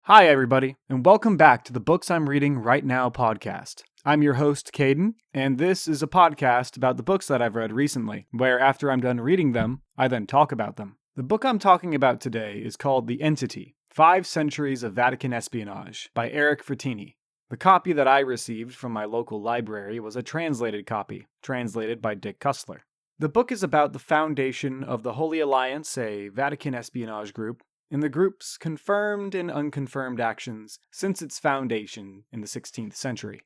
Hi, everybody, and welcome back to the Books I'm Reading Right Now podcast. I'm your host, Caden, and this is a podcast about the books that I've read recently, where after I'm done reading them, I then talk about them. The book I'm talking about today is called The Entity: 5 Centuries of Vatican Espionage by Eric Frattini. The copy that I received from my local library was a translated copy, translated by Dick Cussler. The book is about the foundation of the Holy Alliance, a Vatican espionage group, and the group's confirmed and unconfirmed actions since its foundation in the 16th century.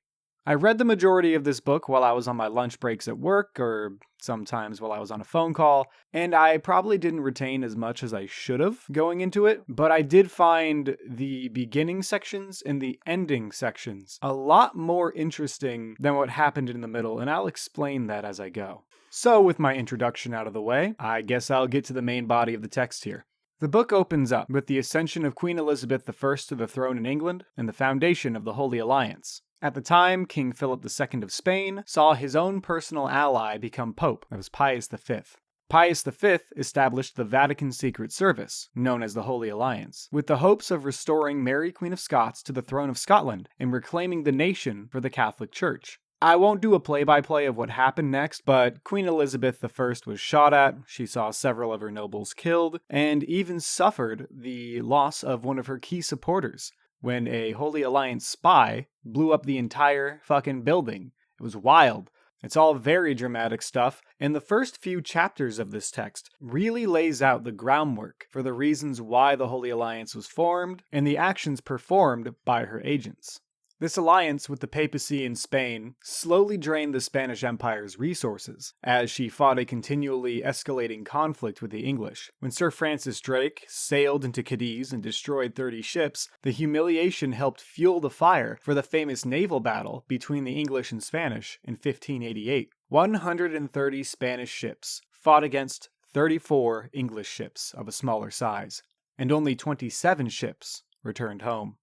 I read the majority of this book while I was on my lunch breaks at work, or sometimes while I was on a phone call, and I probably didn't retain as much as I should have going into it, but I did find the beginning sections and the ending sections a lot more interesting than what happened in the middle, and I'll explain that as I go. So, with my introduction out of the way, I guess I'll get to the main body of the text here. The book opens up with the ascension of Queen Elizabeth I to the throne in England and the foundation of the Holy Alliance. At the time, King Philip II of Spain saw his own personal ally become Pope. That was Pius V. Pius V established the Vatican Secret Service, known as the Holy Alliance, with the hopes of restoring Mary Queen of Scots to the throne of Scotland and reclaiming the nation for the Catholic Church. I won't do a play-by-play of what happened next, but Queen Elizabeth I was shot at, she saw several of her nobles killed, and even suffered the loss of one of her key supporters when a Holy Alliance spy blew up the entire fucking building. It was wild. It's all very dramatic stuff, and the first few chapters of this text really lays out the groundwork for the reasons why the Holy Alliance was formed and the actions performed by her agents. This alliance with the papacy in Spain slowly drained the Spanish Empire's resources, as she fought a continually escalating conflict with the English. When Sir Francis Drake sailed into Cadiz and destroyed 30 ships, the humiliation helped fuel the fire for the famous naval battle between the English and Spanish in 1588. 130 Spanish ships fought against 34 English ships of a smaller size, and only 27 ships returned home.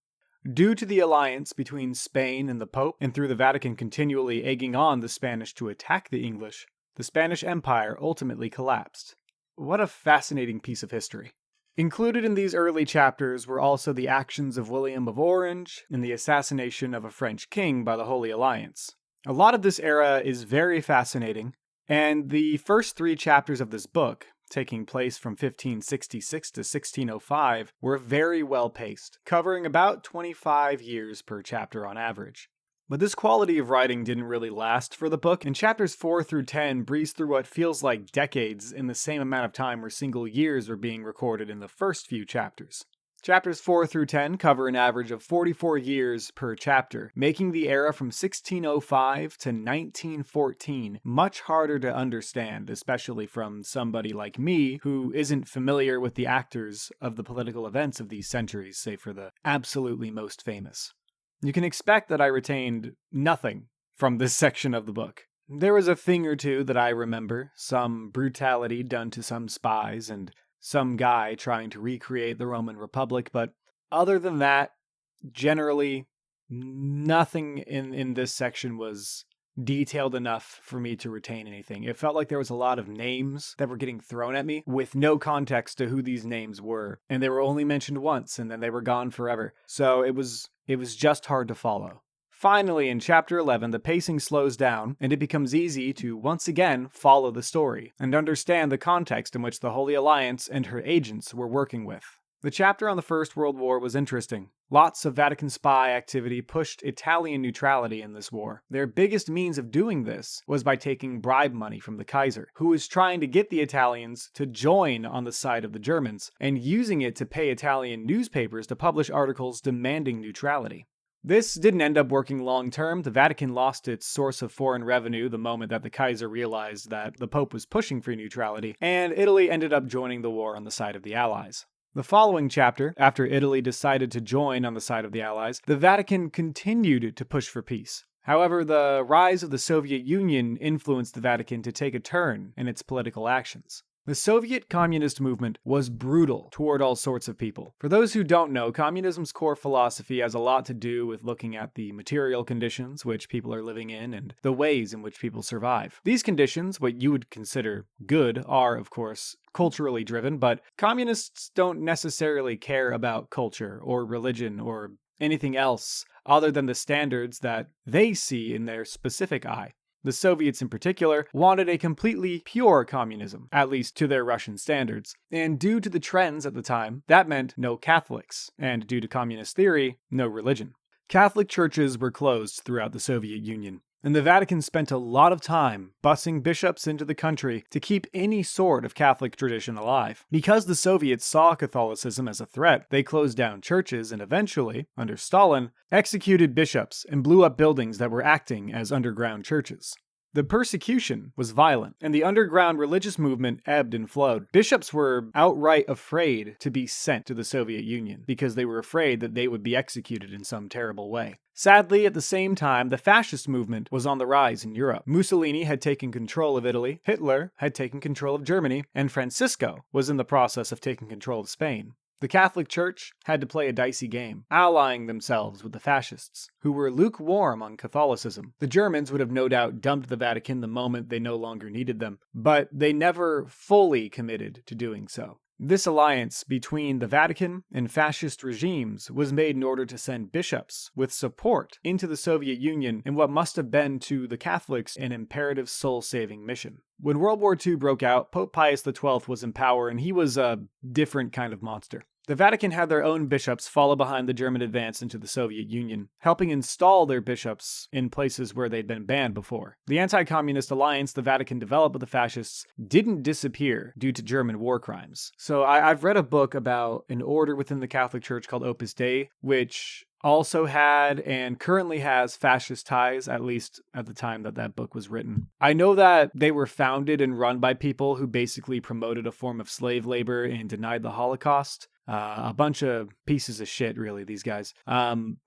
Due to the alliance between Spain and the Pope, and through the Vatican continually egging on the Spanish to attack the English, the Spanish Empire ultimately collapsed. What a fascinating piece of history. Included in these early chapters were also the actions of William of Orange and the assassination of a French king by the Holy Alliance. A lot of this era is very fascinating, and the first 3 chapters of this book, taking place from 1566 to 1605, were very well paced, covering about 25 years per chapter on average. But this quality of writing didn't really last for the book, and chapters 4 through 10 breeze through what feels like decades in the same amount of time where single years are being recorded in the first few chapters. Chapters 4 through 10 cover an average of 44 years per chapter, making the era from 1605 to 1914 much harder to understand, especially from somebody like me who isn't familiar with the actors of the political events of these centuries, save for the absolutely most famous. You can expect that I retained nothing from this section of the book. There was a thing or two that I remember, some brutality done to some spies, and some guy trying to recreate the Roman Republic, but other than that, generally, nothing in this section was detailed enough for me to retain anything. It felt like there was a lot of names that were getting thrown at me with no context to who these names were, and they were only mentioned once, and then they were gone forever. So it was just hard to follow. Finally, in chapter 11, the pacing slows down, and it becomes easy to once again follow the story, and understand the context in which the Holy Alliance and her agents were working with. The chapter on the First World War was interesting. Lots of Vatican spy activity pushed Italian neutrality in this war. Their biggest means of doing this was by taking bribe money from the Kaiser, who was trying to get the Italians to join on the side of the Germans, and using it to pay Italian newspapers to publish articles demanding neutrality. This didn't end up working long term. The Vatican lost its source of foreign revenue the moment that the Kaiser realized that the Pope was pushing for neutrality, and Italy ended up joining the war on the side of the Allies. The following chapter, after Italy decided to join on the side of the Allies, the Vatican continued to push for peace. However, the rise of the Soviet Union influenced the Vatican to take a turn in its political actions. The Soviet communist movement was brutal toward all sorts of people. For those who don't know, communism's core philosophy has a lot to do with looking at the material conditions which people are living in and the ways in which people survive. These conditions, what you would consider good, are, of course, culturally driven, but communists don't necessarily care about culture or religion or anything else other than the standards that they see in their specific eye. The Soviets in particular wanted a completely pure communism, at least to their Russian standards, and due to the trends at the time, that meant no Catholics, and due to communist theory, no religion. Catholic churches were closed throughout the Soviet Union, and the Vatican spent a lot of time busing bishops into the country to keep any sort of Catholic tradition alive. Because the Soviets saw Catholicism as a threat, they closed down churches and eventually, under Stalin, executed bishops and blew up buildings that were acting as underground churches. The persecution was violent, and the underground religious movement ebbed and flowed. Bishops were outright afraid to be sent to the Soviet Union because they were afraid that they would be executed in some terrible way. Sadly, at the same time, the fascist movement was on the rise in Europe. Mussolini had taken control of Italy, Hitler had taken control of Germany, and Francisco was in the process of taking control of Spain. The Catholic Church had to play a dicey game, allying themselves with the fascists, who were lukewarm on Catholicism. The Germans would have no doubt dumped the Vatican the moment they no longer needed them, but they never fully committed to doing so. This alliance between the Vatican and fascist regimes was made in order to send bishops with support into the Soviet Union in what must have been to the Catholics an imperative soul-saving mission. When World War II broke out, Pope Pius XII was in power, and he was a different kind of monster. The Vatican had their own bishops follow behind the German advance into the Soviet Union, helping install their bishops in places where they'd been banned before. The anti-communist alliance the Vatican developed with the fascists didn't disappear due to German war crimes. So I've read a book about an order within the Catholic Church called Opus Dei, which also had and currently has fascist ties, at least at the time that that book was written. I know that they were founded and run by people who basically promoted a form of slave labor and denied the Holocaust. A bunch of pieces of shit, really, these guys.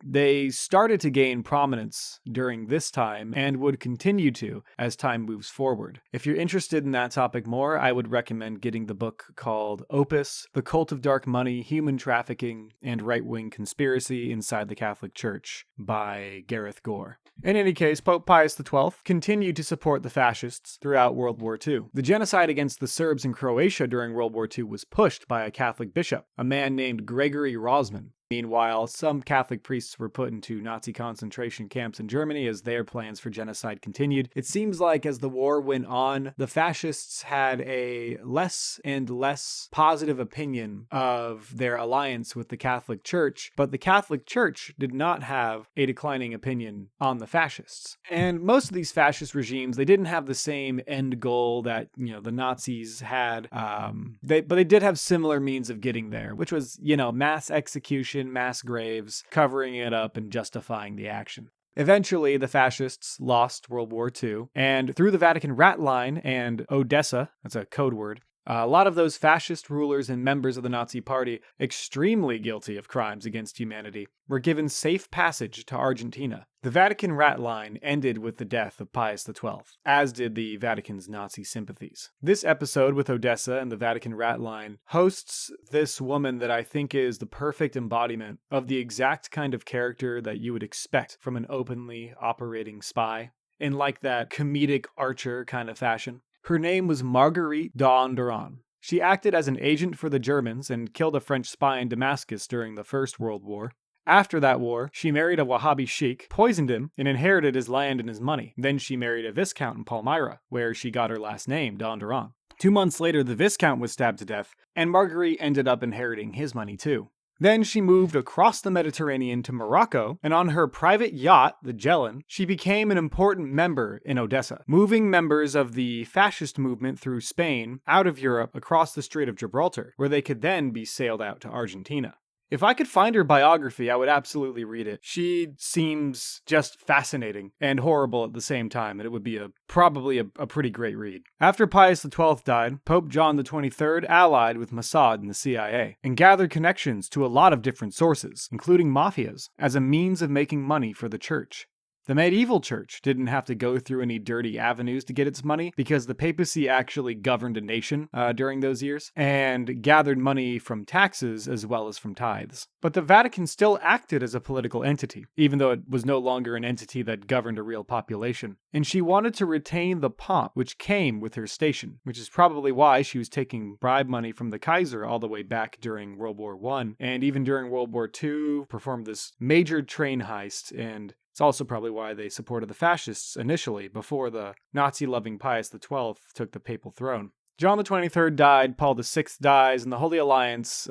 They started to gain prominence during this time and would continue to as time moves forward. If you're interested in that topic more, I would recommend getting the book called Opus, The Cult of Dark Money, Human Trafficking, and Right-Wing Conspiracy Inside the Catholic Church by Gareth Gore. In any case, Pope Pius XII continued to support the fascists throughout World War II. The genocide against the Serbs in Croatia during World War II was pushed by a Catholic bishop, a man named Gregory Rosman. Meanwhile, some Catholic priests were put into Nazi concentration camps in Germany as their plans for genocide continued. It seems like as the war went on, the fascists had a less and less positive opinion of their alliance with the Catholic Church, but the Catholic Church did not have a declining opinion on the fascists. And most of these fascist regimes, they didn't have the same end goal that, the Nazis had, but they did have similar means of getting there, which was, mass execution, mass graves, covering it up and justifying the action. Eventually, the fascists lost World War II, and through the Vatican rat line and Odessa, that's a code word, a lot of those fascist rulers and members of the Nazi Party, extremely guilty of crimes against humanity, were given safe passage to Argentina. The Vatican rat line ended with the death of Pius XII, as did the Vatican's Nazi sympathies. This episode with Odessa and the Vatican rat line hosts this woman that I think is the perfect embodiment of the exact kind of character that you would expect from an openly operating spy, in like that comedic Archer kind of fashion. Her name was Marguerite d'Andoran. She acted as an agent for the Germans and killed a French spy in Damascus during the First World War. After that war, she married a Wahhabi sheikh, poisoned him, and inherited his land and his money. Then she married a viscount in Palmyra, where she got her last name, d'Andoran. 2 months later, the viscount was stabbed to death, and Marguerite ended up inheriting his money too. Then she moved across the Mediterranean to Morocco, and on her private yacht, the Jelen, she became an important member in Odessa, moving members of the fascist movement through Spain, out of Europe, across the Strait of Gibraltar, where they could then be sailed out to Argentina. If I could find her biography, I would absolutely read it. She seems just fascinating and horrible at the same time, and it would be probably a pretty great read. After Pius XII died, Pope John XXIII allied with Mossad and the CIA, and gathered connections to a lot of different sources, including mafias, as a means of making money for the church. The medieval church didn't have to go through any dirty avenues to get its money because the papacy actually governed a nation during those years and gathered money from taxes as well as from tithes. But the Vatican still acted as a political entity, even though it was no longer an entity that governed a real population. And she wanted to retain the pomp which came with her station, which is probably why she was taking bribe money from the Kaiser all the way back during World War I, and even during World War II, performed this major train heist, and it's also probably why they supported the fascists initially, before the Nazi-loving Pius XII took the papal throne. John the 23rd died, Paul VI dies, and the Holy Alliance,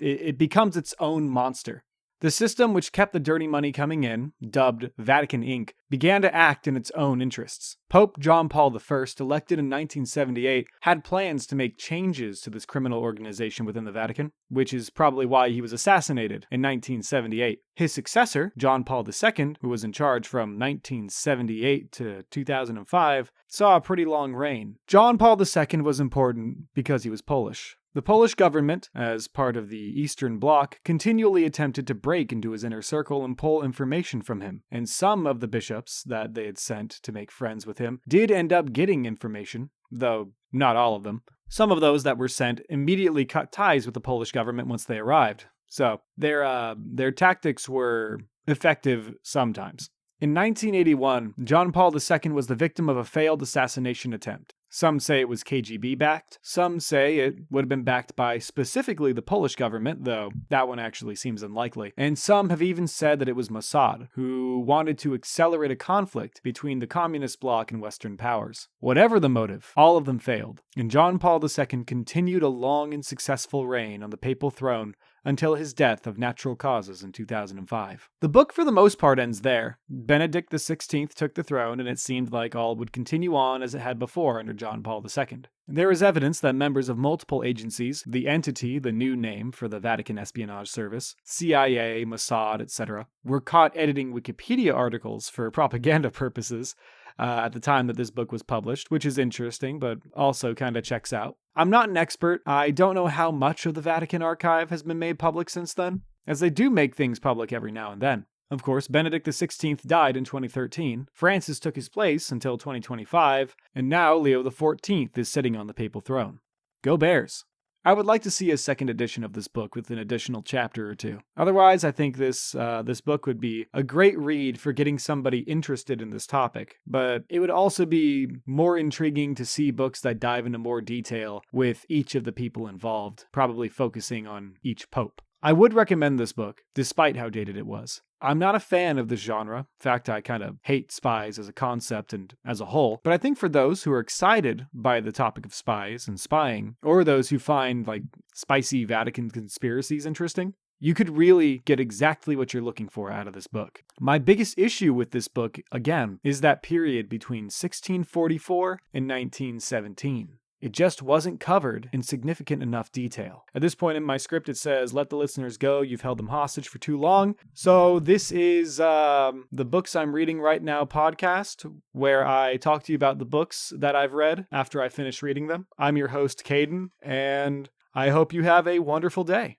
it becomes its own monster. The system which kept the dirty money coming in, dubbed Vatican Inc., began to act in its own interests. Pope John Paul I, elected in 1978, had plans to make changes to this criminal organization within the Vatican, which is probably why he was assassinated in 1978. His successor, John Paul II, who was in charge from 1978 to 2005, saw a pretty long reign. John Paul II was important because he was Polish. The Polish government, as part of the Eastern Bloc, continually attempted to break into his inner circle and pull information from him, and some of the bishops that they had sent to make friends with him did end up getting information, though not all of them. Some of those that were sent immediately cut ties with the Polish government once they arrived, so their tactics were effective sometimes. In 1981, John Paul II was the victim of a failed assassination attempt. Some say it was KGB-backed, some say it would have been backed by specifically the Polish government, though that one actually seems unlikely, and some have even said that it was Mossad, who wanted to accelerate a conflict between the communist bloc and Western powers. Whatever the motive, all of them failed, and John Paul II continued a long and successful reign on the papal throne until his death of natural causes in 2005. The book for the most part ends there. Benedict XVI took the throne, and it seemed like all would continue on as it had before under John Paul II. There is evidence that members of multiple agencies, the entity, the new name for the Vatican Espionage Service, CIA, Mossad, etc., were caught editing Wikipedia articles for propaganda purposes at the time that this book was published, which is interesting, but also kind of checks out. I'm not an expert. I don't know how much of the Vatican archive has been made public since then, as they do make things public every now and then. Of course, Benedict XVI died in 2013, Francis took his place until 2025, and now Leo XIV is sitting on the papal throne. Go Bears! I would like to see a second edition of this book with an additional chapter or two. Otherwise, I think this book would be a great read for getting somebody interested in this topic, but it would also be more intriguing to see books that dive into more detail with each of the people involved, probably focusing on each pope. I would recommend this book, despite how dated it was. I'm not a fan of this genre. In fact, I kind of hate spies as a concept and as a whole. But I think for those who are excited by the topic of spies and spying, or those who find spicy Vatican conspiracies interesting, you could really get exactly what you're looking for out of this book. My biggest issue with this book, again, is that period between 1644 and 1917. It just wasn't covered in significant enough detail. At this point in my script, it says, let the listeners go, you've held them hostage for too long. So this is the Books I'm Reading Right Now podcast, where I talk to you about the books that I've read after I finish reading them. I'm your host, Caden, and I hope you have a wonderful day.